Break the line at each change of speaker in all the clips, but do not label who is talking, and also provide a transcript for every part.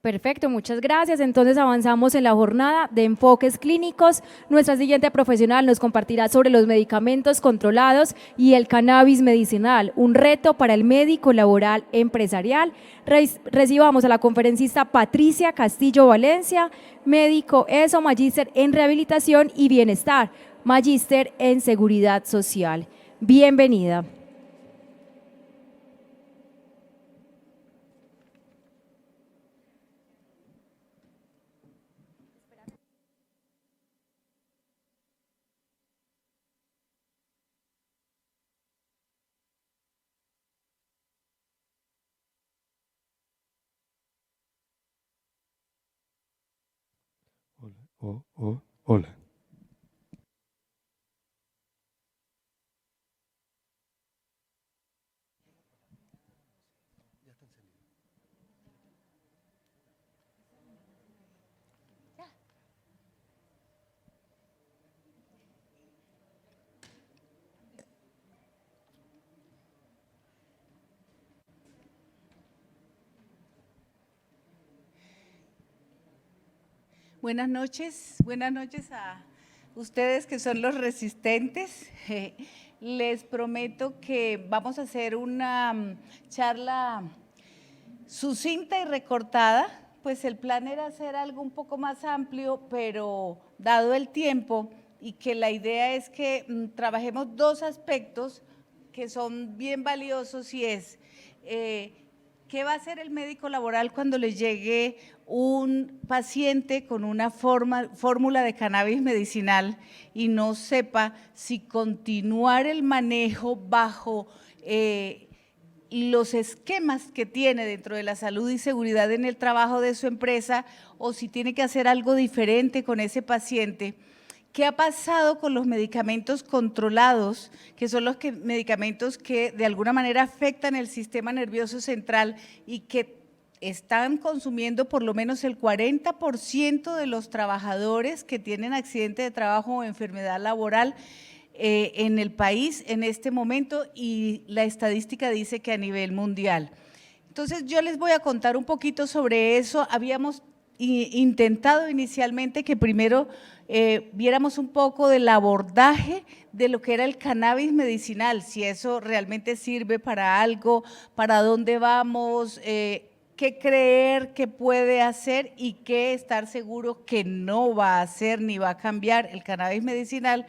Perfecto, muchas gracias. Entonces avanzamos en la jornada de enfoques clínicos. Nuestra siguiente profesional nos compartirá sobre los medicamentos controlados y el cannabis medicinal, un reto para el médico laboral empresarial. Recibamos a la conferencista Patricia Castillo Valencia, médico ESO, magíster en rehabilitación y bienestar, magíster en seguridad social. Bienvenida.
Hola, hola.
Buenas noches a ustedes que son los resistentes. Les prometo que vamos a hacer una charla sucinta y recortada, pues el plan era hacer algo un poco más amplio, pero dado el tiempo y que la idea es que trabajemos dos aspectos que son bien valiosos y es ¿qué va a hacer el médico laboral cuando le llegue un paciente con una fórmula de cannabis medicinal y no sepa si continuar el manejo bajo los esquemas que tiene dentro de la salud y seguridad en el trabajo de su empresa o si tiene que hacer algo diferente con ese paciente? ¿Qué ha pasado con los medicamentos controlados, que son los medicamentos que de alguna manera afectan el sistema nervioso central y que están consumiendo por lo menos el 40% de los trabajadores que tienen accidente de trabajo o enfermedad laboral en el país en este momento, y la estadística dice que a nivel mundial? Entonces yo les voy a contar un poquito sobre eso. Habíamos intentado inicialmente que primero viéramos un poco del abordaje de lo que era el cannabis medicinal, si eso realmente sirve para algo, para dónde vamos, qué creer que puede hacer y qué estar seguro que no va a hacer ni va a cambiar el cannabis medicinal,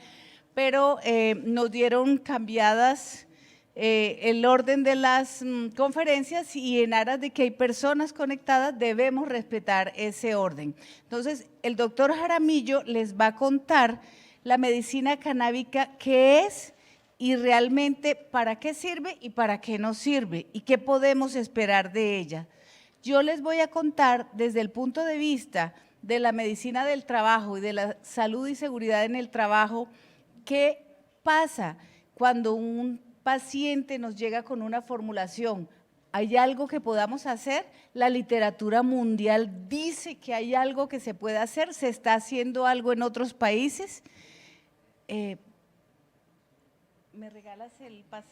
pero nos dieron cambiadas el orden de las conferencias y en aras de que hay personas conectadas debemos respetar ese orden. Entonces, el doctor Jaramillo les va a contar la medicina canábica, qué es y realmente para qué sirve y para qué no sirve y qué podemos esperar de ella. Yo les voy a contar desde el punto de vista de la medicina del trabajo y de la salud y seguridad en el trabajo, qué pasa cuando un paciente nos llega con una formulación. ¿Hay algo que podamos hacer? La literatura mundial dice que hay algo que se puede hacer, se está haciendo algo en otros países. ¿Me regalas el paso?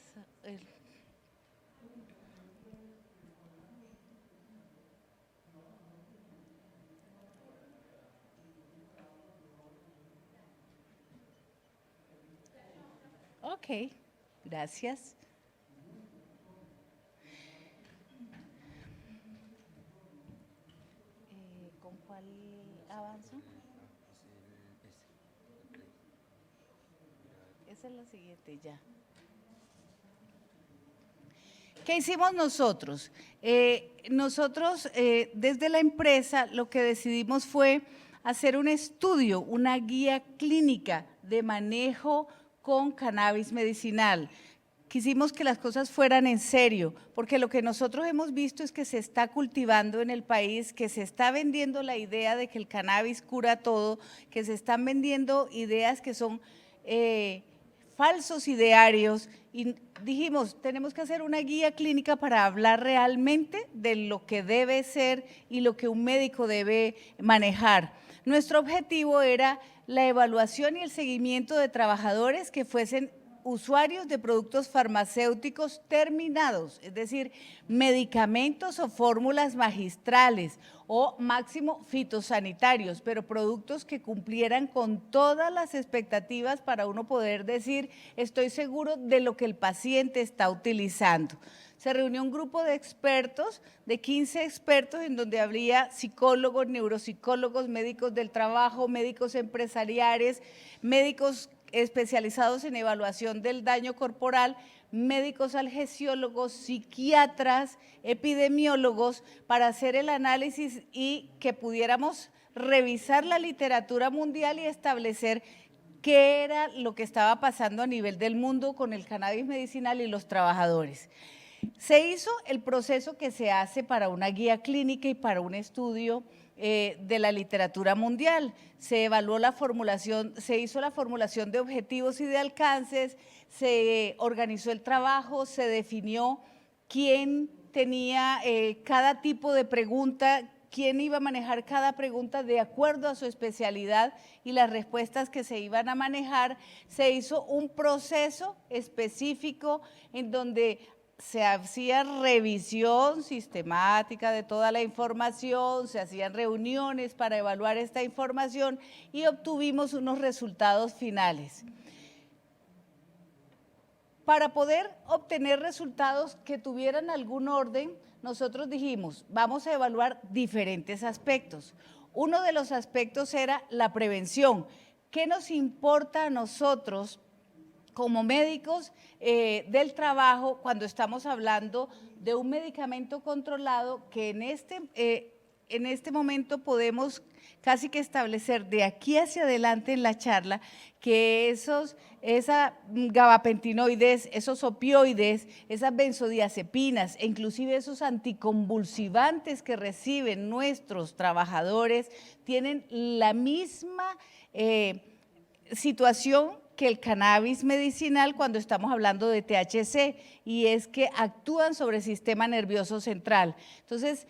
Ok, gracias. ¿Con cuál avanzo? Esa es la siguiente ya. ¿Qué hicimos nosotros? Nosotros desde la empresa lo que decidimos fue hacer un estudio, una guía clínica de manejo con cannabis medicinal. Quisimos que las cosas fueran en serio, porque lo que nosotros hemos visto es que se está cultivando en el país, que se está vendiendo la idea de que el cannabis cura todo, que se están vendiendo ideas que son falsos idearios, y dijimos, tenemos que hacer una guía clínica para hablar realmente de lo que debe ser y lo que un médico debe manejar. Nuestro objetivo era la evaluación y el seguimiento de trabajadores que fuesen usuarios de productos farmacéuticos terminados, es decir, medicamentos o fórmulas magistrales o máximo fitosanitarios, pero productos que cumplieran con todas las expectativas para uno poder decir, estoy seguro de lo que el paciente está utilizando. Se reunió un grupo de expertos, de 15 expertos, en donde habría psicólogos, neuropsicólogos, médicos del trabajo, médicos empresariales, médicos especializados en evaluación del daño corporal, médicos algesiólogos, psiquiatras, epidemiólogos, para hacer el análisis y que pudiéramos revisar la literatura mundial y establecer qué era lo que estaba pasando a nivel del mundo con el cannabis medicinal y los trabajadores. Se hizo el proceso que se hace para una guía clínica y para un estudio de la literatura mundial. Se evaluó la formulación, se hizo la formulación de objetivos y de alcances, se organizó el trabajo, se definió quién tenía cada tipo de pregunta, quién iba a manejar cada pregunta de acuerdo a su especialidad y las respuestas que se iban a manejar. Se hizo un proceso específico en donde se hacía revisión sistemática de toda la información, se hacían reuniones para evaluar esta información y obtuvimos unos resultados finales. Para poder obtener resultados que tuvieran algún orden, nosotros dijimos, vamos a evaluar diferentes aspectos. Uno de los aspectos era la prevención. ¿Qué nos importa a nosotros como médicos del trabajo cuando estamos hablando de un medicamento controlado que en este momento podemos casi que establecer de aquí hacia adelante en la charla que esa gabapentinoides, esos opioides, esas benzodiazepinas e inclusive esos anticonvulsivantes que reciben nuestros trabajadores tienen la misma situación que el cannabis medicinal cuando estamos hablando de THC, y es que actúan sobre el sistema nervioso central. Entonces,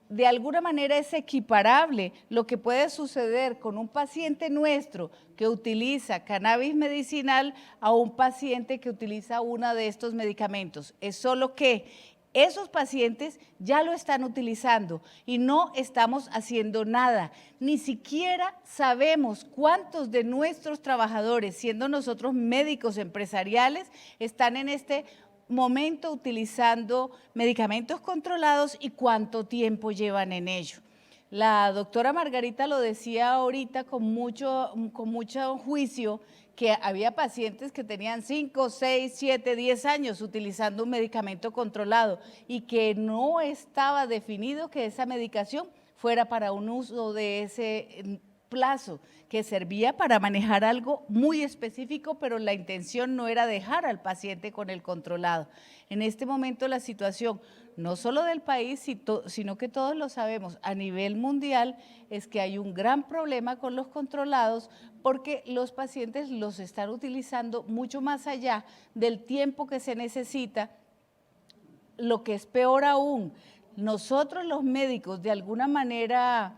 de alguna manera es equiparable lo que puede suceder con un paciente nuestro que utiliza cannabis medicinal a un paciente que utiliza uno de estos medicamentos. Es solo que esos pacientes ya lo están utilizando y no estamos haciendo nada. Ni siquiera sabemos cuántos de nuestros trabajadores, siendo nosotros médicos empresariales, están en este momento utilizando medicamentos controlados y cuánto tiempo llevan en ello. La doctora Margarita lo decía ahorita con mucho juicio, que había pacientes que tenían 5, 6, 7, 10 años utilizando un medicamento controlado y que no estaba definido que esa medicación fuera para un uso de ese plazo, que servía para manejar algo muy específico, pero la intención no era dejar al paciente con el controlado. En este momento la situación, no solo del país, sino que todos lo sabemos, a nivel mundial, es que hay un gran problema con los controlados porque los pacientes los están utilizando mucho más allá del tiempo que se necesita. Lo que es peor aún, nosotros los médicos de alguna manera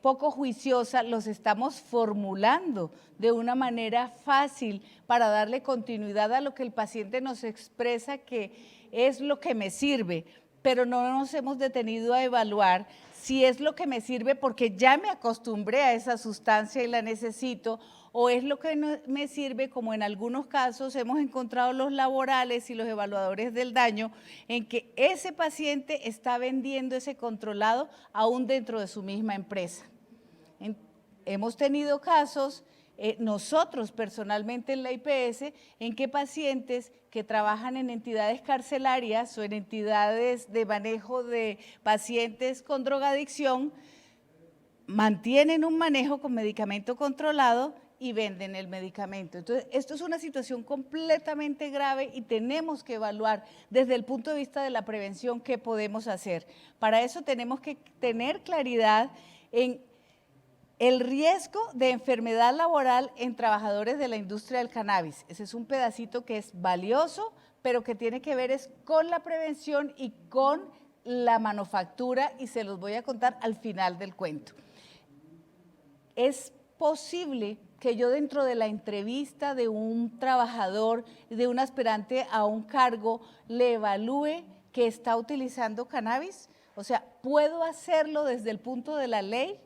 poco juiciosa los estamos formulando de una manera fácil para darle continuidad a lo que el paciente nos expresa que es lo que me sirve, pero no nos hemos detenido a evaluar si es lo que me sirve porque ya me acostumbré a esa sustancia y la necesito, o es lo que no me sirve, como en algunos casos hemos encontrado los laborales y los evaluadores del daño, en que ese paciente está vendiendo ese controlado aún dentro de su misma empresa. Hemos tenido casos, nosotros personalmente en la IPS, en que pacientes que trabajan en entidades carcelarias o en entidades de manejo de pacientes con drogadicción, mantienen un manejo con medicamento controlado y venden el medicamento. Entonces, esto es una situación completamente grave y tenemos que evaluar desde el punto de vista de la prevención qué podemos hacer. Para eso tenemos que tener claridad en el riesgo de enfermedad laboral en trabajadores de la industria del cannabis. Ese es un pedacito que es valioso, pero que tiene que ver con la prevención y con la manufactura, y se los voy a contar al final del cuento. Es posible que yo dentro de la entrevista de un trabajador, de un aspirante a un cargo, le evalúe que está utilizando cannabis? O sea, ¿puedo hacerlo desde el punto de la ley?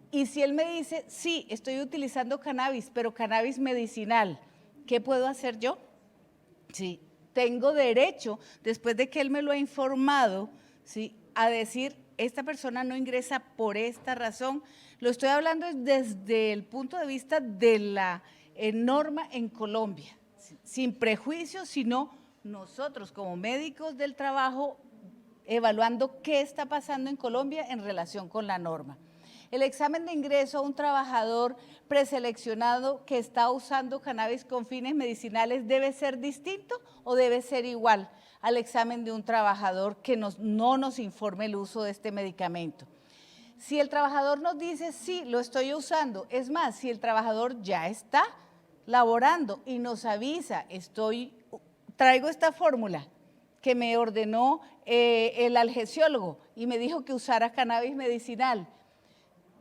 Y si él me dice, sí, estoy utilizando cannabis, pero cannabis medicinal, ¿qué puedo hacer yo? Sí, tengo derecho, después de que él me lo ha informado, ¿sí?, a decir, esta persona no ingresa por esta razón. Lo estoy hablando desde el punto de vista de la norma en Colombia, sin prejuicios, sino nosotros como médicos del trabajo evaluando qué está pasando en Colombia en relación con la norma. El examen de ingreso a un trabajador preseleccionado que está usando cannabis con fines medicinales debe ser distinto o debe ser igual al examen de un trabajador que no nos informe el uso de este medicamento. Si el trabajador nos dice, sí, lo estoy usando, es más, si el trabajador ya está laborando y nos avisa, traigo esta fórmula que me ordenó el anestesiólogo y me dijo que usara cannabis medicinal,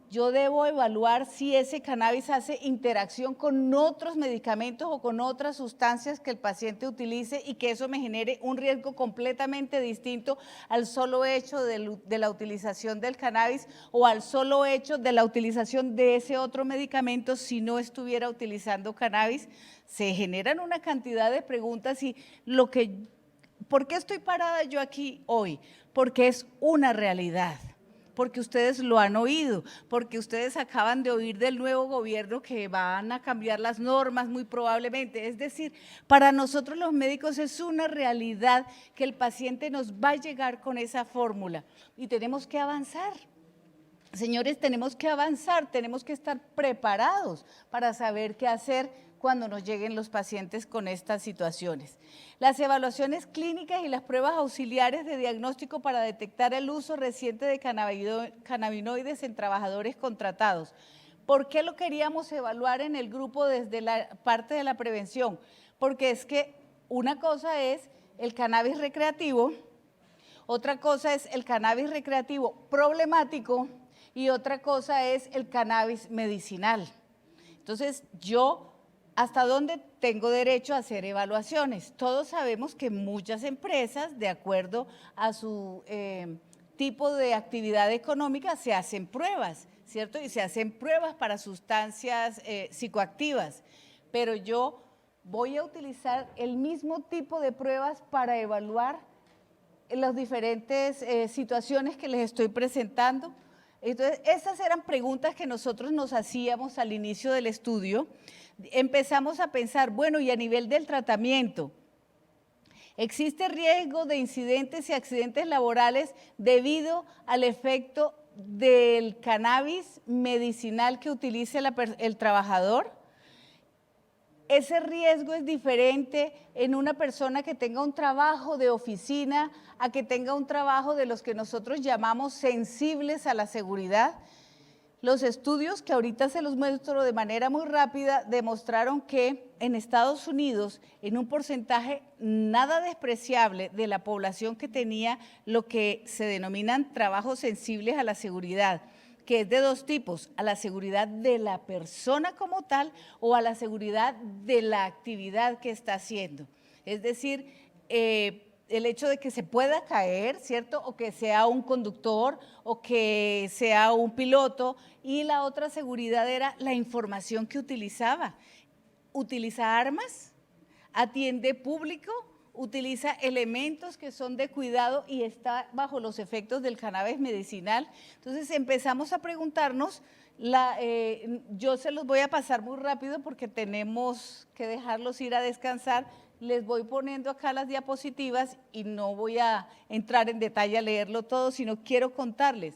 yo debo evaluar si ese cannabis hace interacción con otros medicamentos o con otras sustancias que el paciente utilice y que eso me genere un riesgo completamente distinto al solo hecho de la utilización del cannabis o al solo hecho de la utilización de ese otro medicamento si no estuviera utilizando cannabis. Se generan una cantidad de preguntas y ¿por qué estoy parada yo aquí hoy? Porque es una realidad. Porque ustedes lo han oído, porque ustedes acaban de oír del nuevo gobierno que van a cambiar las normas muy probablemente. Es decir, para nosotros los médicos es una realidad que el paciente nos va a llegar con esa fórmula y tenemos que avanzar. Señores, tenemos que avanzar, tenemos que estar preparados para saber qué hacer cuando nos lleguen los pacientes con estas situaciones. Las evaluaciones clínicas y las pruebas auxiliares de diagnóstico para detectar el uso reciente de cannabinoides en trabajadores contratados. ¿Por qué lo queríamos evaluar en el grupo desde la parte de la prevención? Porque es que una cosa es el cannabis recreativo, otra cosa es el cannabis recreativo problemático y otra cosa es el cannabis medicinal. Entonces, ¿hasta dónde tengo derecho a hacer evaluaciones? Todos sabemos que muchas empresas, de acuerdo a su tipo de actividad económica, se hacen pruebas, ¿cierto? Y se hacen pruebas para sustancias psicoactivas, pero yo voy a utilizar el mismo tipo de pruebas para evaluar las diferentes situaciones que les estoy presentando. Entonces, esas eran preguntas que nosotros nos hacíamos al inicio del estudio. Empezamos a pensar, bueno, y a nivel del tratamiento, ¿existe riesgo de incidentes y accidentes laborales debido al efecto del cannabis medicinal que utilice el trabajador? Ese riesgo es diferente en una persona que tenga un trabajo de oficina a que tenga un trabajo de los que nosotros llamamos sensibles a la seguridad. Los estudios que ahorita se los muestro de manera muy rápida demostraron que en Estados Unidos, en un porcentaje nada despreciable de la población que tenía lo que se denominan trabajos sensibles a la seguridad, que es de dos tipos, a la seguridad de la persona como tal o a la seguridad de la actividad que está haciendo. Es decir, el hecho de que se pueda caer, ¿cierto? O que sea un conductor o que sea un piloto. Y la otra seguridad era la información que utilizaba. Utiliza armas, atiende público, utiliza elementos que son de cuidado y está bajo los efectos del cannabis medicinal. Entonces empezamos a preguntarnos, yo se los voy a pasar muy rápido porque tenemos que dejarlos ir a descansar. Les voy poniendo acá las diapositivas y no voy a entrar en detalle a leerlo todo, sino quiero contarles.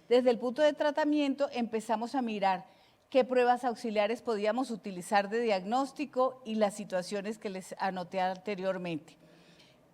Desde el punto de tratamiento empezamos a mirar qué pruebas auxiliares podíamos utilizar de diagnóstico y las situaciones que les anoté anteriormente.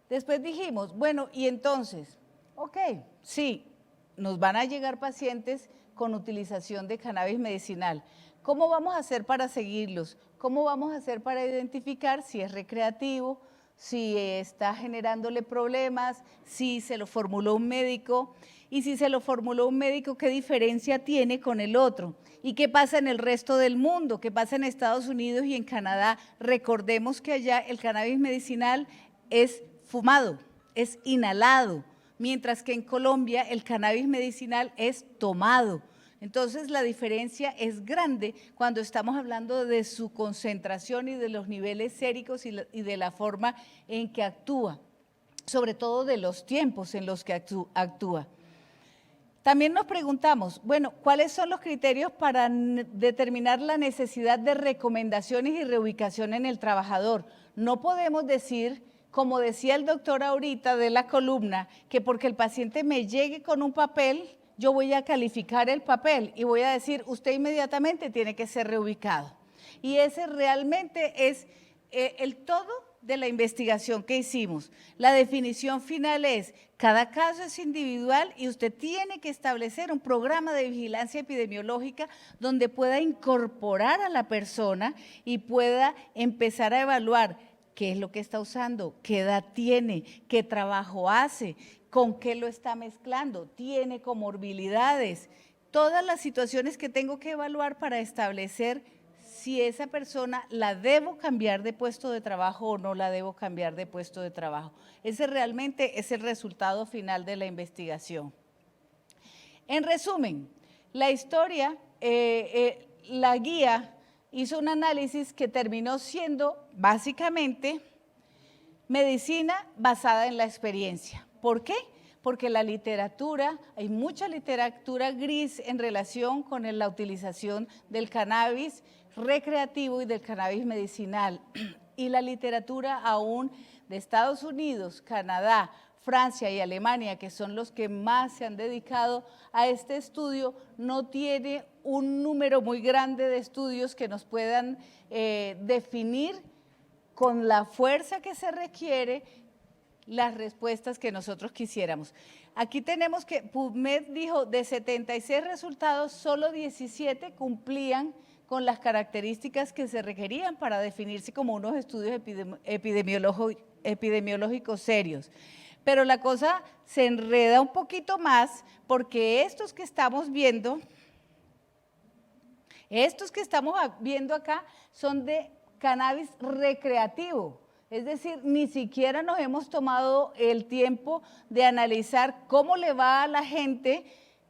Después dijimos, bueno, y entonces, ok, sí, nos van a llegar pacientes con utilización de cannabis medicinal. ¿Cómo vamos a hacer para seguirlos? ¿Cómo vamos a hacer para identificar si es recreativo, si está generándole problemas, si se lo formuló un médico, y si se lo formuló un médico, ¿qué diferencia tiene con el otro? ¿Y qué pasa en el resto del mundo? ¿Qué pasa en Estados Unidos y en Canadá? Recordemos que allá el cannabis medicinal es fumado, es inhalado, mientras que en Colombia el cannabis medicinal es tomado. Entonces la diferencia es grande cuando estamos hablando de su concentración y de los niveles séricos y de la forma en que actúa, sobre todo de los tiempos en los que actúa. También nos preguntamos, bueno, ¿cuáles son los criterios para determinar la necesidad de recomendaciones y reubicación en el trabajador? No podemos decir, como decía el doctor ahorita de la columna, que porque el paciente me llegue con un papel, yo voy a calificar el papel y voy a decir, usted inmediatamente tiene que ser reubicado. Y ese realmente es el todo de la investigación que hicimos. La definición final es, cada caso es individual y usted tiene que establecer un programa de vigilancia epidemiológica donde pueda incorporar a la persona y pueda empezar a evaluar qué es lo que está usando, qué edad tiene, qué trabajo hace, con qué lo está mezclando, tiene comorbilidades, todas las situaciones que tengo que evaluar para establecer si esa persona la debo cambiar de puesto de trabajo o no la debo cambiar de puesto de trabajo. Ese realmente es el resultado final de la investigación. En resumen, la historia, la guía hizo un análisis que terminó siendo básicamente medicina basada en la experiencia. ¿Por qué? Porque la literatura, hay mucha literatura gris en relación con la utilización del cannabis recreativo y del cannabis medicinal. Y la literatura aún de Estados Unidos, Canadá, Francia y Alemania, que son los que más se han dedicado a este estudio, no tiene un número muy grande de estudios que nos puedan definir con la fuerza que se requiere las respuestas que nosotros quisiéramos. Aquí tenemos que PubMed dijo de 76 resultados, solo 17 cumplían con las características que se requerían para definirse como unos estudios epidemiológicos serios. Pero la cosa se enreda un poquito más porque estos que estamos viendo acá son de cannabis recreativo. Es decir, ni siquiera nos hemos tomado el tiempo de analizar cómo le va a la gente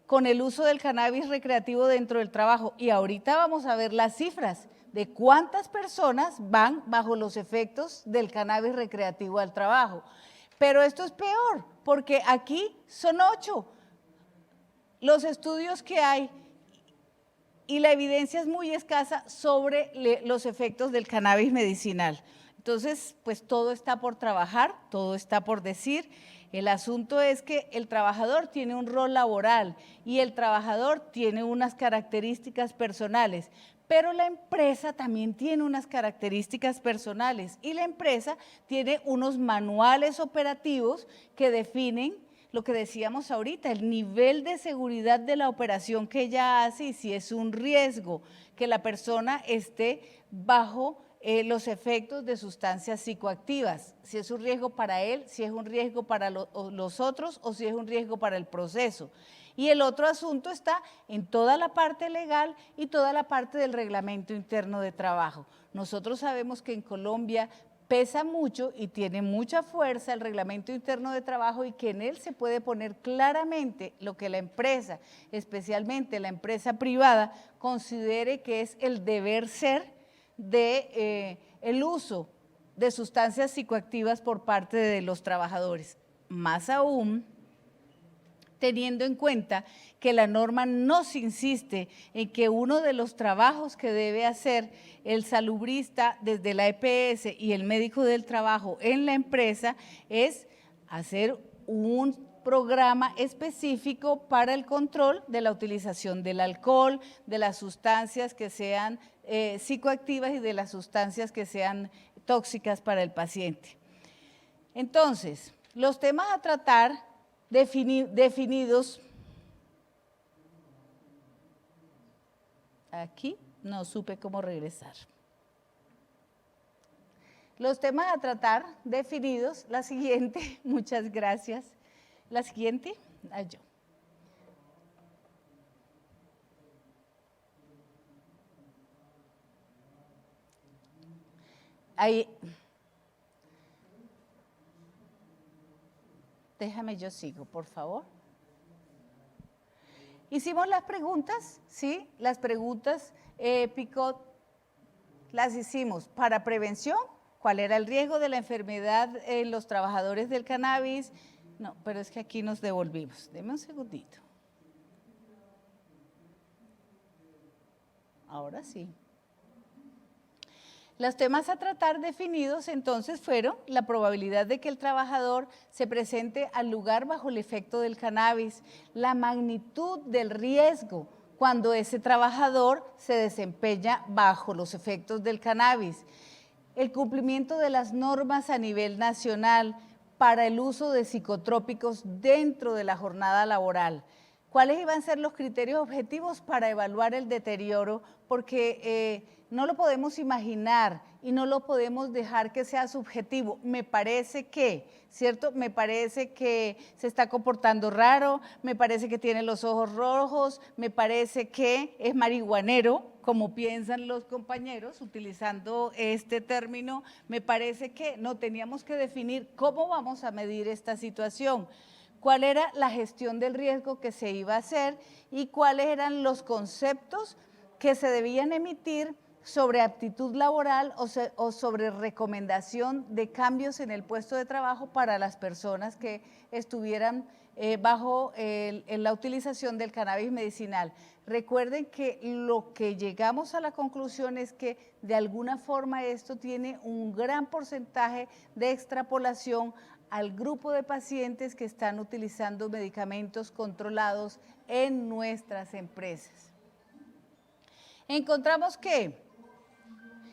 con el uso del cannabis recreativo dentro del trabajo. Y ahorita vamos a ver las cifras de cuántas personas van bajo los efectos del cannabis recreativo al trabajo. Pero esto es peor, porque aquí son 8 los estudios que hay y la evidencia es muy escasa sobre los efectos del cannabis medicinal. Entonces, pues todo está por trabajar, todo está por decir. El asunto es que el trabajador tiene un rol laboral y el trabajador tiene unas características personales, pero la empresa también tiene unas características personales y la empresa tiene unos manuales operativos que definen lo que decíamos ahorita, el nivel de seguridad de la operación que ella hace y si es un riesgo que la persona esté bajo los efectos de sustancias psicoactivas, si es un riesgo para él, si es un riesgo para los otros o si es un riesgo para el proceso. Y el otro asunto está en toda la parte legal y toda la parte del reglamento interno de trabajo. Nosotros sabemos que en Colombia pesa mucho y tiene mucha fuerza el reglamento interno de trabajo y que en él se puede poner claramente lo que la empresa, especialmente la empresa privada, considere que es el deber ser de el uso de sustancias psicoactivas por parte de los trabajadores. Más aún, teniendo en cuenta que la norma nos insiste en que uno de los trabajos que debe hacer el salubrista desde la EPS y el médico del trabajo en la empresa es hacer un programa específico para el control de la utilización del alcohol, de las sustancias que sean psicoactivas y de las sustancias que sean tóxicas para el paciente. Entonces, los temas a tratar definidos, aquí no supe cómo regresar. Los temas a tratar definidos, la siguiente, muchas gracias. La siguiente, yo. Ahí, déjame yo sigo, por favor. Hicimos las preguntas, ¿sí? Las preguntas, Picot, las hicimos para prevención, cuál era el riesgo de la enfermedad en los trabajadores del cannabis. No, pero es que aquí nos devolvimos. Deme un segundito. Ahora sí. Los temas a tratar definidos entonces fueron la probabilidad de que el trabajador se presente al lugar bajo el efecto del cannabis, la magnitud del riesgo cuando ese trabajador se desempeña bajo los efectos del cannabis, el cumplimiento de las normas a nivel nacional para el uso de psicotrópicos dentro de la jornada laboral. ¿Cuáles iban a ser los criterios objetivos para evaluar el deterioro? Porque no lo podemos imaginar y no lo podemos dejar que sea subjetivo. Me parece que, ¿cierto? Me parece que se está comportando raro, me parece que tiene los ojos rojos, me parece que es marihuanero, como piensan los compañeros, utilizando este término, me parece que no teníamos que definir cómo vamos a medir esta situación, cuál era la gestión del riesgo que se iba a hacer y cuáles eran los conceptos que se debían emitir sobre aptitud laboral o sobre recomendación de cambios en el puesto de trabajo para las personas que estuvieran bajo la utilización del cannabis medicinal. Recuerden que lo que llegamos a la conclusión es que de alguna forma esto tiene un gran porcentaje de extrapolación al grupo de pacientes que están utilizando medicamentos controlados en nuestras empresas. Encontramos que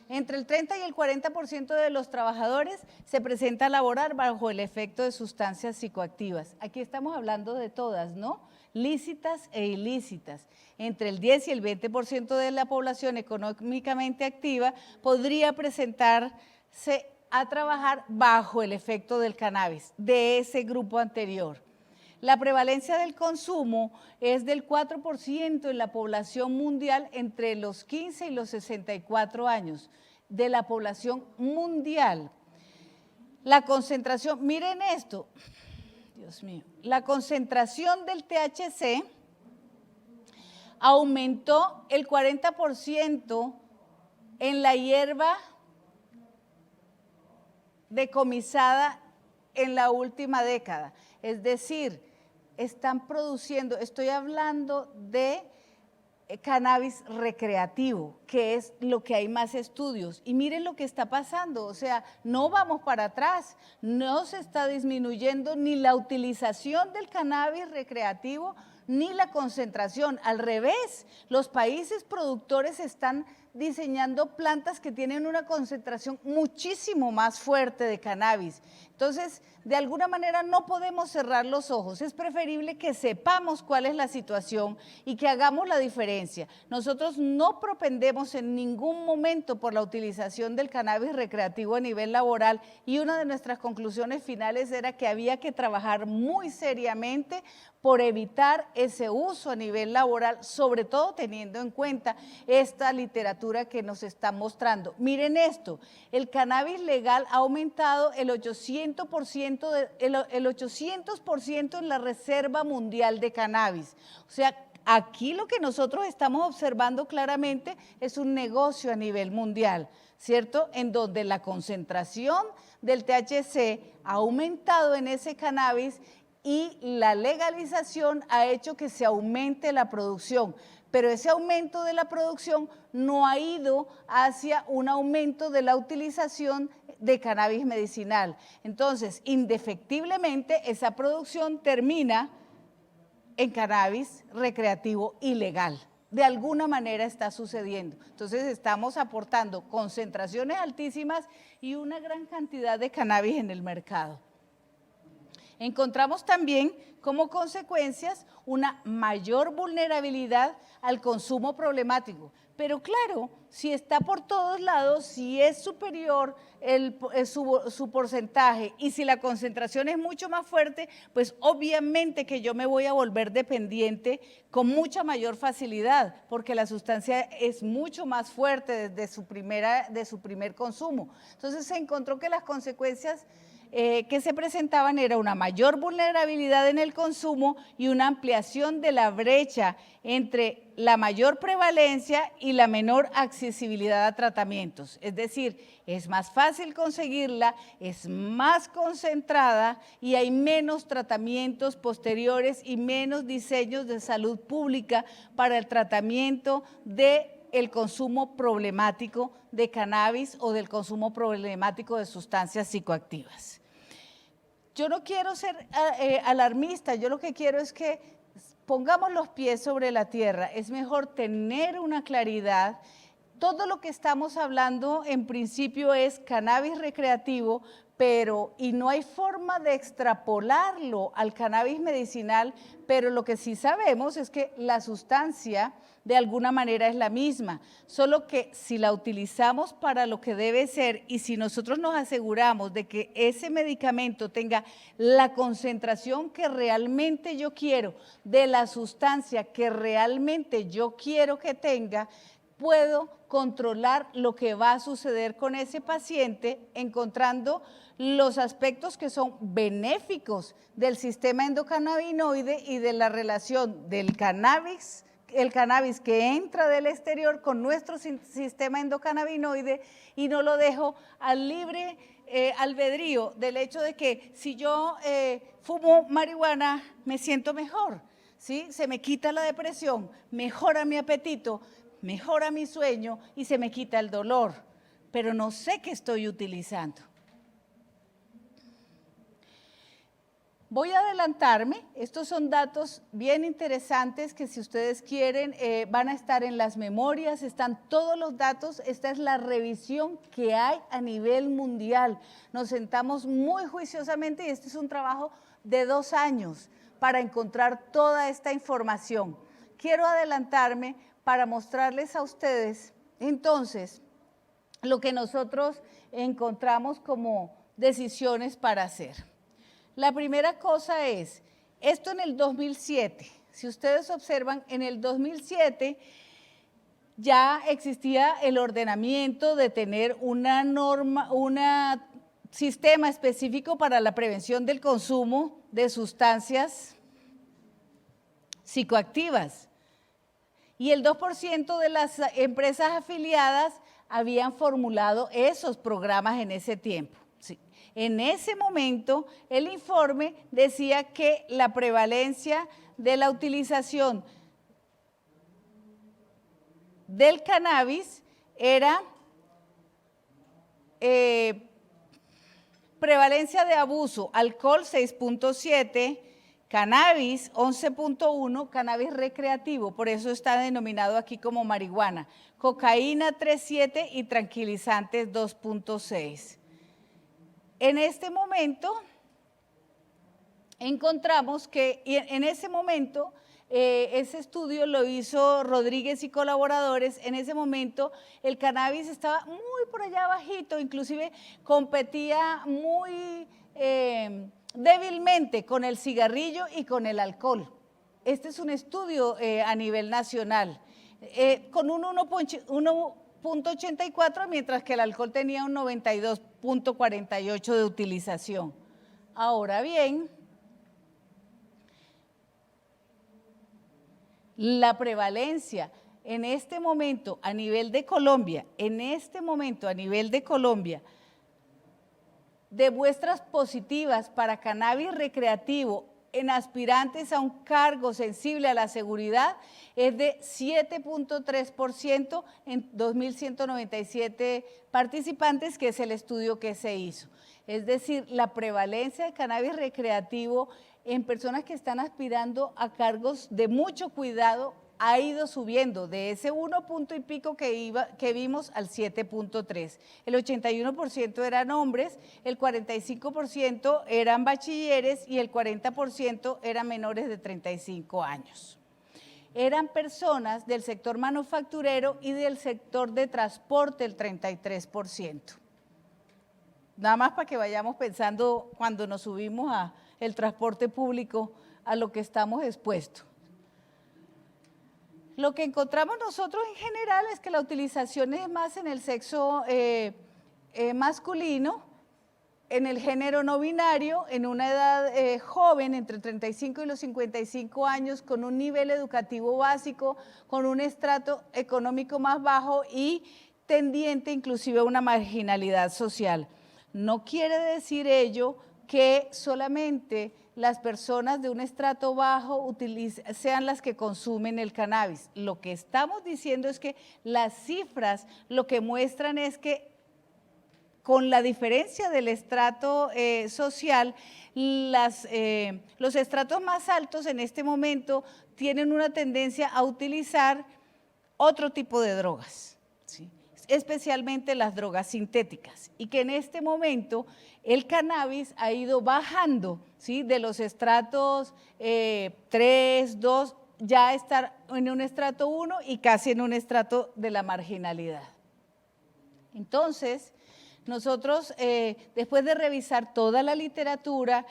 entre el 30 y el 40% de los trabajadores se presenta a laborar bajo el efecto de sustancias psicoactivas. Aquí estamos hablando de todas, ¿no? Lícitas e ilícitas. Entre el 10 y el 20% de la población económicamente activa podría presentarse a trabajar bajo el efecto del cannabis, de ese grupo anterior. La prevalencia del consumo es del 4% en la población mundial entre los 15 y los 64 años, de la población mundial. La concentración, miren esto, Dios mío, la concentración del THC aumentó el 40% en la hierba decomisada en la última década. Es decir, están produciendo, estoy hablando de cannabis recreativo, que es lo que hay más estudios. Y miren lo que está pasando, o sea, no vamos para atrás, no se está disminuyendo ni la utilización del cannabis recreativo, ni la concentración. Al revés, los países productores están diseñando plantas que tienen una concentración muchísimo más fuerte de cannabis. Entonces, de alguna manera no podemos cerrar los ojos, es preferible que sepamos cuál es la situación y que hagamos la diferencia. Nosotros no propendemos en ningún momento por la utilización del cannabis recreativo a nivel laboral y una de nuestras conclusiones finales era que había que trabajar muy seriamente por evitar ese uso a nivel laboral, sobre todo teniendo en cuenta esta literatura que nos está mostrando. Miren esto, el cannabis legal ha aumentado el 800% en la reserva mundial de cannabis. O sea, aquí lo que nosotros estamos observando claramente es un negocio a nivel mundial, ¿cierto? En donde la concentración del THC ha aumentado en ese cannabis y la legalización ha hecho que se aumente la producción, pero ese aumento de la producción no ha ido hacia un aumento de la utilización de cannabis medicinal. Entonces, indefectiblemente, esa producción termina en cannabis recreativo ilegal. De alguna manera está sucediendo. Entonces, estamos aportando concentraciones altísimas y una gran cantidad de cannabis en el mercado. Encontramos también como consecuencias una mayor vulnerabilidad al consumo problemático. Pero claro, si está por todos lados, si es superior su porcentaje y si la concentración es mucho más fuerte, pues obviamente que yo me voy a volver dependiente con mucha mayor facilidad, porque la sustancia es mucho más fuerte desde su primer consumo. Entonces se encontró que las consecuencias que se presentaban era una mayor vulnerabilidad en el consumo y una ampliación de la brecha entre la mayor prevalencia y la menor accesibilidad a tratamientos. Es decir, es más fácil conseguirla, es más concentrada y hay menos tratamientos posteriores y menos diseños de salud pública para el tratamiento del consumo problemático de cannabis o del consumo problemático de sustancias psicoactivas. Yo no quiero ser alarmista, yo lo que quiero es que pongamos los pies sobre la tierra. Es mejor tener una claridad. Todo lo que estamos hablando en principio es cannabis recreativo, y no hay forma de extrapolarlo al cannabis medicinal, pero lo que sí sabemos es que la sustancia de alguna manera es la misma, solo que si la utilizamos para lo que debe ser y si nosotros nos aseguramos de que ese medicamento tenga la concentración que realmente yo quiero, de la sustancia que realmente yo quiero que tenga, puedo controlar lo que va a suceder con ese paciente, encontrando los aspectos que son benéficos del sistema endocannabinoide y de la relación del cannabis, el cannabis que entra del exterior con nuestro sistema endocannabinoide, y no lo dejo al libre albedrío del hecho de que si yo fumo marihuana me siento mejor, ¿sí? Se me quita la depresión, mejora mi apetito, mejora mi sueño y se me quita el dolor, pero no sé qué estoy utilizando. Voy a adelantarme, estos son datos bien interesantes que si ustedes quieren van a estar en las memorias, están todos los datos, esta es la revisión que hay a nivel mundial. Nos sentamos muy juiciosamente y este es un trabajo de 2 años para encontrar toda esta información. Quiero adelantarme para mostrarles a ustedes, entonces, lo que nosotros encontramos como decisiones para hacer. La primera cosa es, esto en el 2007, si ustedes observan, en el 2007 ya existía el ordenamiento de tener una norma, un sistema específico para la prevención del consumo de sustancias psicoactivas. Y el 2% de las empresas afiliadas habían formulado esos programas en ese tiempo. Sí. En ese momento, el informe decía que la prevalencia de la utilización del cannabis era prevalencia de abuso, alcohol 6.7, cannabis 11.1, cannabis recreativo, por eso está denominado aquí como marihuana, cocaína 3.7 y tranquilizantes 2.6. En este momento encontramos que en ese momento, ese estudio lo hizo Rodríguez y colaboradores, en ese momento el cannabis estaba muy por allá bajito, inclusive competía muy débilmente con el cigarrillo y con el alcohol. Este es un estudio a nivel nacional, con un 1.84, mientras que el alcohol tenía un 92.48 de utilización. Ahora bien, la prevalencia en este momento a nivel de Colombia, de muestras positivas para cannabis recreativo en aspirantes a un cargo sensible a la seguridad es de 7.3% en 2.197 participantes, que es el estudio que se hizo. Es decir, la prevalencia de cannabis recreativo en personas que están aspirando a cargos de mucho cuidado ha ido subiendo de ese 1 punto y pico que vimos al 7.3. El 81% eran hombres, el 45% eran bachilleres y el 40% eran menores de 35 años. Eran personas del sector manufacturero y del sector de transporte el 33%. Nada más para que vayamos pensando cuando nos subimos a el transporte público a lo que estamos expuestos. Lo que encontramos nosotros en general es que la utilización es más en el sexo masculino, en el género no binario, en una edad joven, entre 35 y los 55 años, con un nivel educativo básico, con un estrato económico más bajo y tendiente inclusive a una marginalidad social. No quiere decir ello que solamente las personas de un estrato bajo sean las que consumen el cannabis. Lo que estamos diciendo es que las cifras lo que muestran es que con la diferencia del estrato social, los estratos más altos en este momento tienen una tendencia a utilizar otro tipo de drogas, ¿sí? Especialmente las drogas sintéticas, y que en este momento el cannabis ha ido bajando, ¿sí? De los estratos 3, 2, ya estar en un estrato 1 y casi en un estrato de la marginalidad. Entonces, nosotros, después de revisar toda la literatura,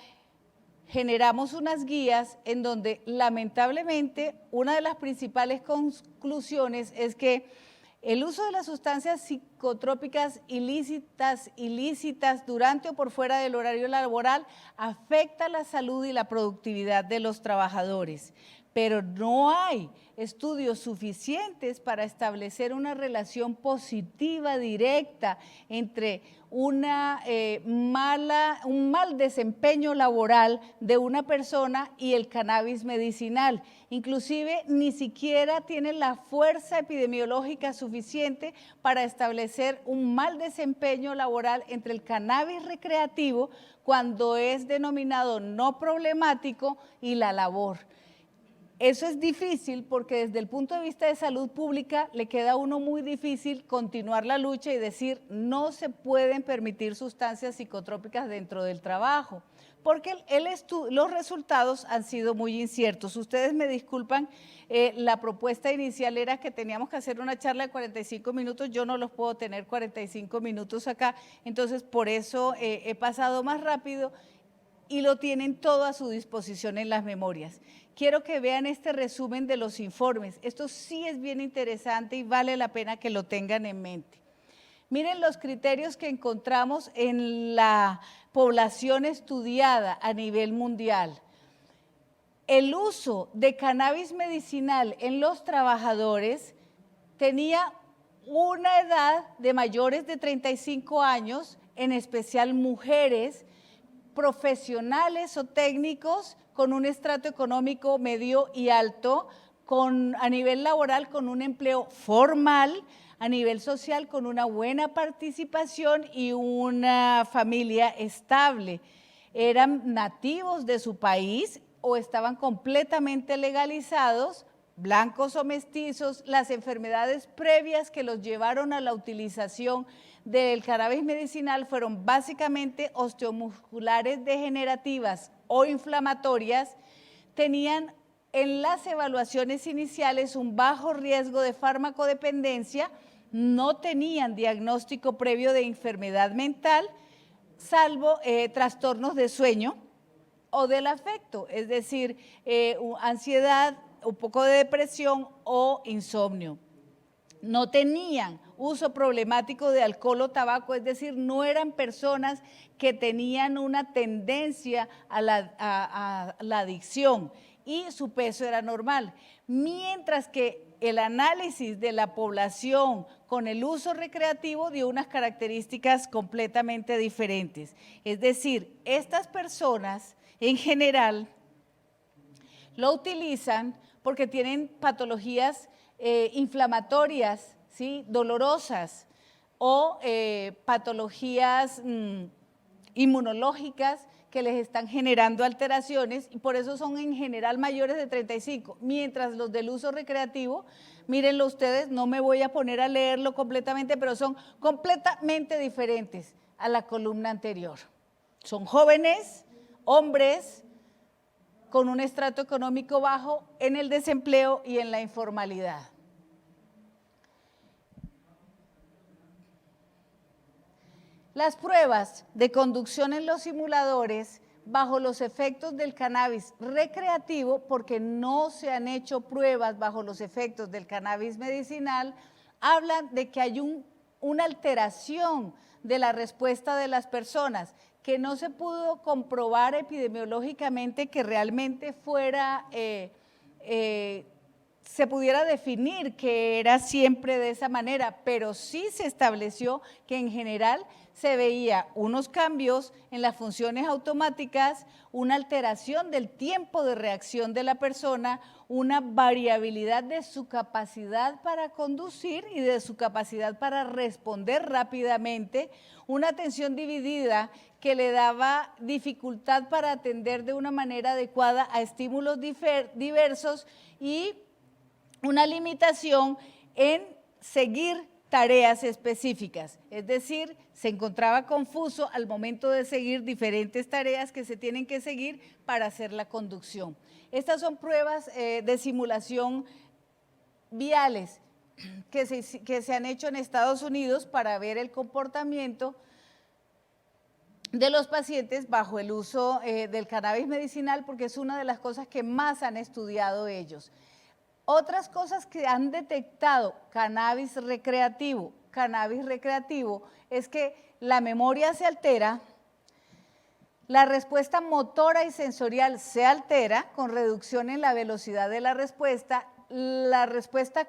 generamos unas guías en donde lamentablemente una de las principales conclusiones es que el uso de las sustancias psicotrópicas ilícitas durante o por fuera del horario laboral afecta la salud y la productividad de los trabajadores, pero no hay estudios suficientes para establecer una relación positiva directa entre un mal desempeño laboral de una persona y el cannabis medicinal. Inclusive ni siquiera tiene la fuerza epidemiológica suficiente para establecer un mal desempeño laboral entre el cannabis recreativo, cuando es denominado no problemático, y la labor. Eso es difícil porque desde el punto de vista de salud pública le queda a uno muy difícil continuar la lucha y decir no se pueden permitir sustancias psicotrópicas dentro del trabajo, porque los resultados han sido muy inciertos. Ustedes me disculpan, la propuesta inicial era que teníamos que hacer una charla de 45 minutos, yo no los puedo tener 45 minutos acá, entonces por eso he pasado más rápido y lo tienen todo a su disposición en las memorias. Quiero que vean este resumen de los informes. Esto sí es bien interesante y vale la pena que lo tengan en mente. Miren los criterios que encontramos en la población estudiada a nivel mundial. El uso de cannabis medicinal en los trabajadores tenía una edad de mayores de 35 años, en especial mujeres, profesionales o técnicos con un estrato económico medio y alto, a nivel laboral con un empleo formal, a nivel social con una buena participación y una familia estable. Eran nativos de su país o estaban completamente legalizados, blancos o mestizos. Las enfermedades previas que los llevaron a la utilización del cannabis medicinal fueron básicamente osteomusculares degenerativas o inflamatorias. Tenían en las evaluaciones iniciales un bajo riesgo de farmacodependencia, no tenían diagnóstico previo de enfermedad mental, salvo trastornos de sueño o del afecto, es decir, ansiedad, un poco de depresión o insomnio. No tenían uso problemático de alcohol o tabaco, es decir, no eran personas que tenían una tendencia a la adicción, y su peso era normal. Mientras que el análisis de la población con el uso recreativo dio unas características completamente diferentes. Es decir, estas personas en general lo utilizan porque tienen patologías inflamatorias, ¿sí? Dolorosas, o patologías inmunológicas que les están generando alteraciones y por eso son en general mayores de 35, mientras los del uso recreativo, mírenlo ustedes, no me voy a poner a leerlo completamente, pero son completamente diferentes a la columna anterior. Son jóvenes, hombres, con un estrato económico bajo, en el desempleo y en la informalidad. Las pruebas de conducción en los simuladores bajo los efectos del cannabis recreativo, porque no se han hecho pruebas bajo los efectos del cannabis medicinal, hablan de que hay una alteración de la respuesta de las personas, que no se pudo comprobar epidemiológicamente que realmente fuera, se pudiera definir que era siempre de esa manera, pero sí se estableció que en general se veía unos cambios en las funciones automáticas, una alteración del tiempo de reacción de la persona, una variabilidad de su capacidad para conducir y de su capacidad para responder rápidamente, una atención dividida que le daba dificultad para atender de una manera adecuada a estímulos diversos y una limitación en seguir tareas específicas, es decir, se encontraba confuso al momento de seguir diferentes tareas que se tienen que seguir para hacer la conducción. Estas son pruebas de simulación viales que se han hecho en Estados Unidos para ver el comportamiento de los pacientes bajo el uso del cannabis medicinal, porque es una de las cosas que más han estudiado ellos. Otras cosas que han detectado cannabis recreativo es que la memoria se altera, la respuesta motora y sensorial se altera con reducción en la velocidad de la respuesta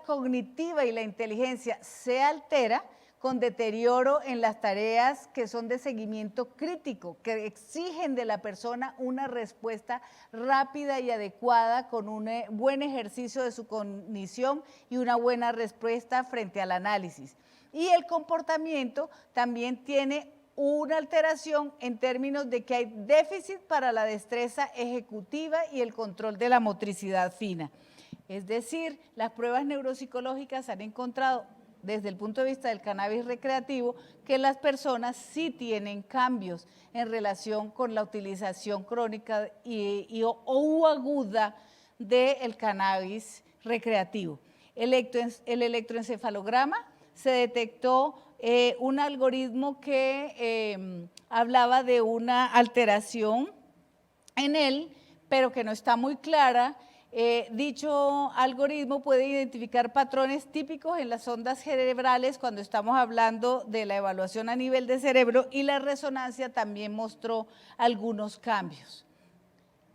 cognitiva y la inteligencia se altera con deterioro en las tareas que son de seguimiento crítico, que exigen de la persona una respuesta rápida y adecuada con un buen ejercicio de su cognición y una buena respuesta frente al análisis. Y el comportamiento también tiene una alteración en términos de que hay déficit para la destreza ejecutiva y el control de la motricidad fina. Es decir, las pruebas neuropsicológicas han encontrado desde el punto de vista del cannabis recreativo, que las personas sí tienen cambios en relación con la utilización crónica o aguda del cannabis recreativo. El electroencefalograma se detectó un algoritmo que hablaba de una alteración en él, pero que no está muy clara. Dicho algoritmo puede identificar patrones típicos en las ondas cerebrales cuando estamos hablando de la evaluación a nivel de cerebro, y la resonancia también mostró algunos cambios.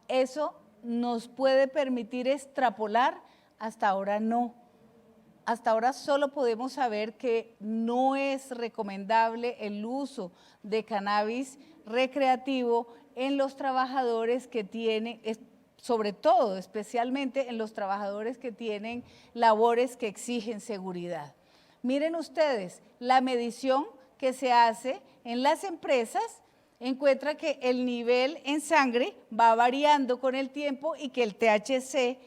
Eso nos puede permitir extrapolar, hasta ahora no. Hasta ahora solo podemos saber que no es recomendable el uso de cannabis recreativo en los trabajadores que tienen, sobre todo, especialmente en los trabajadores que tienen labores que exigen seguridad. Miren ustedes, la medición que se hace en las empresas encuentra que el nivel en sangre va variando con el tiempo y que el THC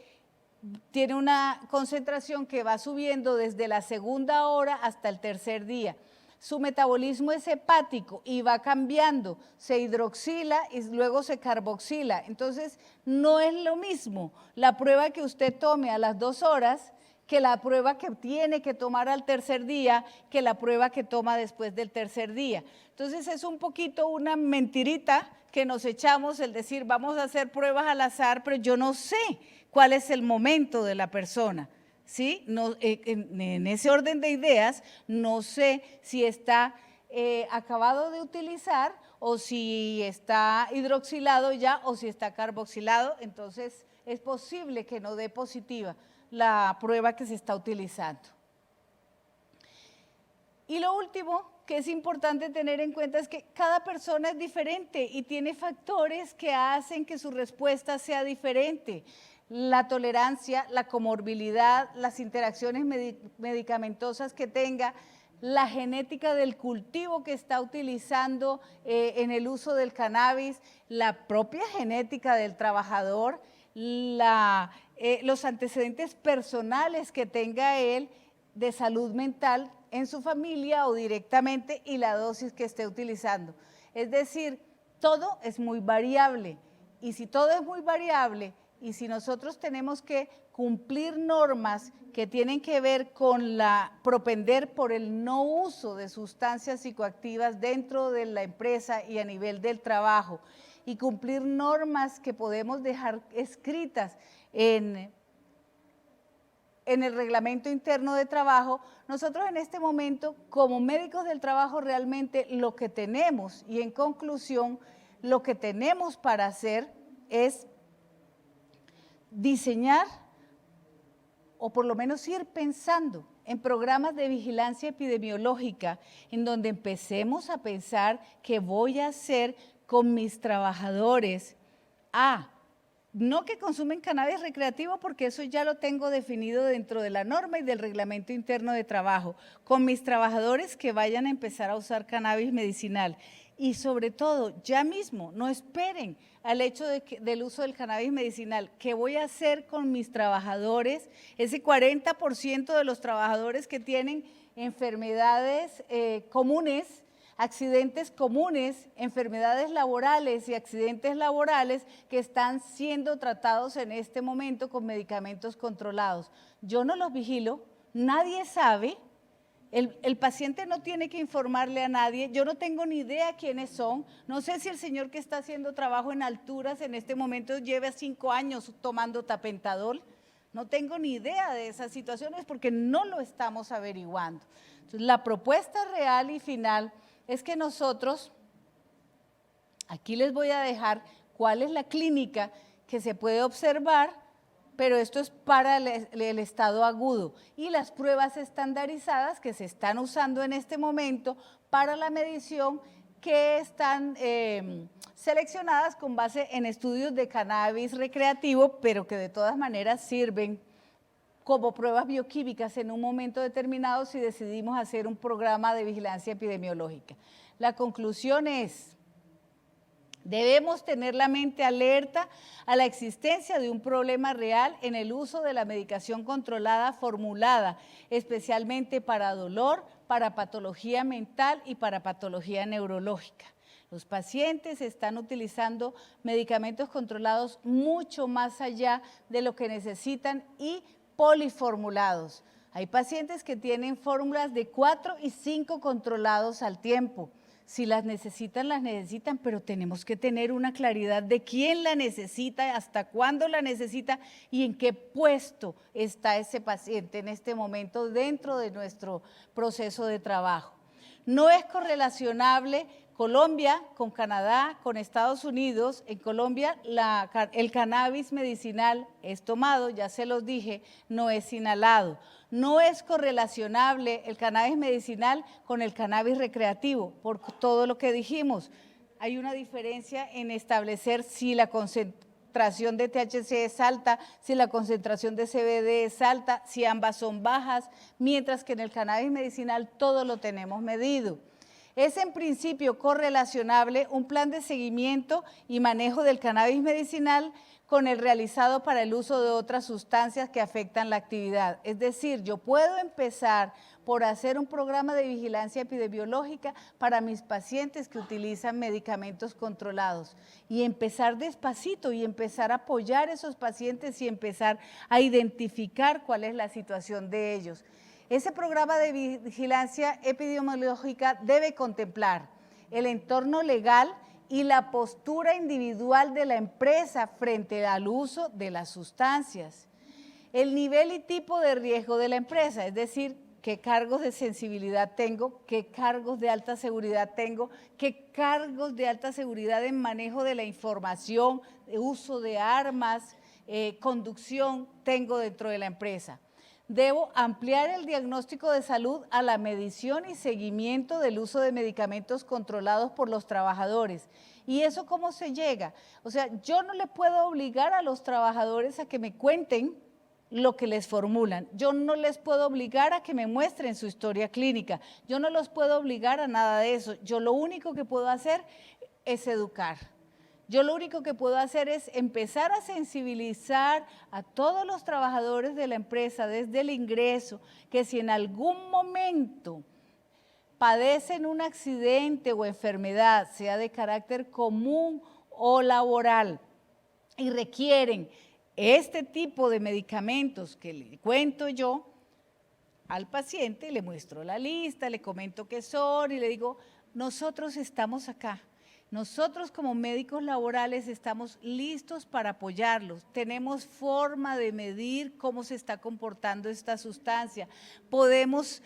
tiene una concentración que va subiendo desde la segunda hora hasta el tercer día. Su metabolismo es hepático y va cambiando, se hidroxila y luego se carboxila. Entonces, no es lo mismo la prueba que usted tome a las 2 horas que la prueba que tiene que tomar al tercer día, que la prueba que toma después del tercer día. Entonces, es un poquito una mentirita que nos echamos el decir, vamos a hacer pruebas al azar, pero yo no sé cuál es el momento de la persona. ¿Sí? No, en ese orden de ideas, no sé si está acabado de utilizar o si está hidroxilado ya o si está carboxilado, entonces es posible que no dé positiva la prueba que se está utilizando. Y lo último que es importante tener en cuenta es que cada persona es diferente y tiene factores que hacen que su respuesta sea diferente. La tolerancia, la comorbilidad, las interacciones medicamentosas que tenga, la genética del cultivo que está utilizando en el uso del cannabis, la propia genética del trabajador, los antecedentes personales que tenga él de salud mental en su familia o directamente y la dosis que esté utilizando. Es decir, todo es muy variable y si todo es muy variable y si nosotros tenemos que cumplir normas que tienen que ver con propender por el no uso de sustancias psicoactivas dentro de la empresa y a nivel del trabajo y cumplir normas que podemos dejar escritas en el reglamento interno de trabajo, nosotros en este momento, como médicos del trabajo, realmente lo que tenemos, y en conclusión, lo que tenemos para hacer es diseñar, o por lo menos ir pensando en programas de vigilancia epidemiológica, en donde empecemos a pensar qué voy a hacer con mis trabajadores. No que consumen cannabis recreativo, porque eso ya lo tengo definido dentro de la norma y del reglamento interno de trabajo, con mis trabajadores que vayan a empezar a usar cannabis medicinal. Y sobre todo, ya mismo, no esperen al hecho del uso del cannabis medicinal. ¿Qué voy a hacer con mis trabajadores? Ese 40% de los trabajadores que tienen enfermedades comunes, accidentes comunes, enfermedades laborales y accidentes laborales que están siendo tratados en este momento con medicamentos controlados. Yo no los vigilo, nadie sabe, el paciente no tiene que informarle a nadie, yo no tengo ni idea quiénes son, no sé si el señor que está haciendo trabajo en alturas en este momento lleva 5 años tomando tapentadol, no tengo ni idea de esas situaciones porque no lo estamos averiguando. Entonces, la propuesta real y final es que nosotros, aquí les voy a dejar cuál es la clínica que se puede observar, pero esto es para el estado agudo y las pruebas estandarizadas que se están usando en este momento para la medición que están seleccionadas con base en estudios de cannabis recreativo, pero que de todas maneras sirven como pruebas bioquímicas en un momento determinado si decidimos hacer un programa de vigilancia epidemiológica. La conclusión es, debemos tener la mente alerta a la existencia de un problema real en el uso de la medicación controlada formulada, especialmente para dolor, para patología mental y para patología neurológica. Los pacientes están utilizando medicamentos controlados mucho más allá de lo que necesitan y poliformulados. Hay pacientes que tienen fórmulas de 4 y 5 controlados al tiempo. Si las necesitan, pero tenemos que tener una claridad de quién la necesita, hasta cuándo la necesita y en qué puesto está ese paciente en este momento dentro de nuestro proceso de trabajo. No es correlacionable Colombia con Canadá, con Estados Unidos. En Colombia el cannabis medicinal es tomado, ya se los dije, no es inhalado. No es correlacionable el cannabis medicinal con el cannabis recreativo, por todo lo que dijimos. Hay una diferencia en establecer si la concentración de THC es alta, si la concentración de CBD es alta, si ambas son bajas, mientras que en el cannabis medicinal todo lo tenemos medido. Es en principio correlacionable un plan de seguimiento y manejo del cannabis medicinal con el realizado para el uso de otras sustancias que afectan la actividad. Es decir, yo puedo empezar por hacer un programa de vigilancia epidemiológica para mis pacientes que utilizan medicamentos controlados y empezar despacito y empezar a apoyar a esos pacientes y empezar a identificar cuál es la situación de ellos. Ese programa de vigilancia epidemiológica debe contemplar el entorno legal y la postura individual de la empresa frente al uso de las sustancias, el nivel y tipo de riesgo de la empresa, es decir, qué cargos de sensibilidad tengo, qué cargos de alta seguridad tengo, qué cargos de alta seguridad en manejo de la información, de uso de armas, conducción tengo dentro de la empresa. Debo ampliar el diagnóstico de salud a la medición y seguimiento del uso de medicamentos controlados por los trabajadores. ¿Y eso cómo se llega? O sea, yo no le puedo obligar a los trabajadores a que me cuenten lo que les formulan. Yo no les puedo obligar a que me muestren su historia clínica, yo no los puedo obligar a nada de eso. Yo lo único que puedo hacer es educar. Yo lo único que puedo hacer es empezar a sensibilizar a todos los trabajadores de la empresa desde el ingreso, que si en algún momento padecen un accidente o enfermedad, sea de carácter común o laboral, y requieren este tipo de medicamentos que le cuento yo al paciente, le muestro la lista, le comento qué son y le digo, nosotros estamos acá. Nosotros como médicos laborales estamos listos para apoyarlos, tenemos forma de medir cómo se está comportando esta sustancia, podemos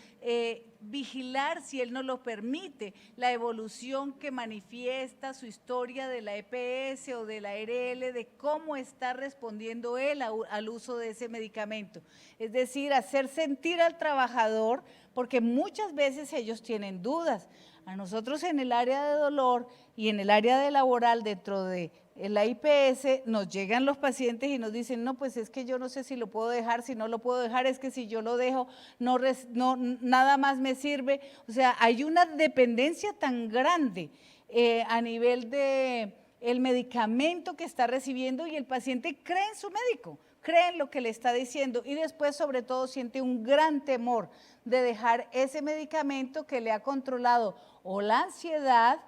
vigilar, si él nos lo permite, la evolución que manifiesta su historia de la EPS o de la ARL, de cómo está respondiendo él al uso de ese medicamento. Es decir, hacer sentir al trabajador, porque muchas veces ellos tienen dudas. A nosotros en el área de dolor y en el área de laboral dentro de la IPS nos llegan los pacientes y nos dicen, no, pues es que yo no sé si lo puedo dejar, si no lo puedo dejar, es que si yo lo dejo nada más me sirve. O sea, hay una dependencia tan grande a nivel de el medicamento que está recibiendo y el paciente cree en su médico, cree en lo que le está diciendo y después sobre todo siente un gran temor de dejar ese medicamento que le ha controlado o la ansiedad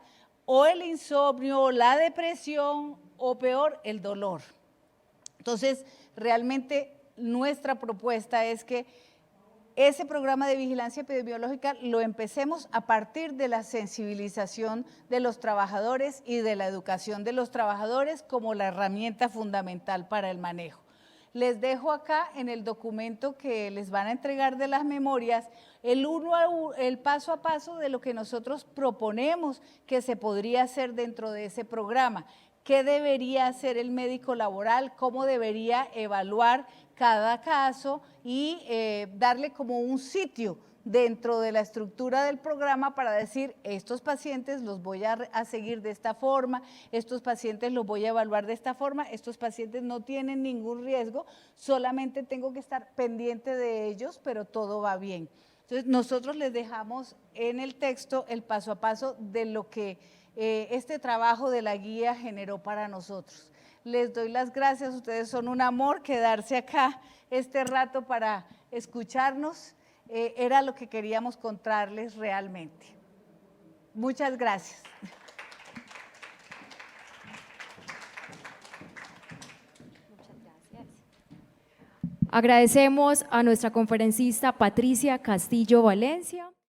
o el insomnio o la depresión o peor, el dolor. Entonces, realmente nuestra propuesta es que ese programa de vigilancia epidemiológica lo empecemos a partir de la sensibilización de los trabajadores y de la educación de los trabajadores como la herramienta fundamental para el manejo. Les dejo acá en el documento que les van a entregar de las memorias el paso a paso de lo que nosotros proponemos que se podría hacer dentro de ese programa. ¿Qué debería hacer el médico laboral? ¿Cómo debería evaluar cada caso y darle como un sitio dentro de la estructura del programa para decir, estos pacientes los voy a seguir de esta forma, estos pacientes los voy a evaluar de esta forma, estos pacientes no tienen ningún riesgo, solamente tengo que estar pendiente de ellos, pero todo va bien. Entonces, nosotros les dejamos en el texto el paso a paso de lo que este trabajo de la guía generó para nosotros. Les doy las gracias, ustedes son un amor, quedarse acá este rato para escucharnos. Era lo que queríamos contarles realmente. Muchas gracias.
Agradecemos a nuestra conferencista Patricia Castillo Valencia.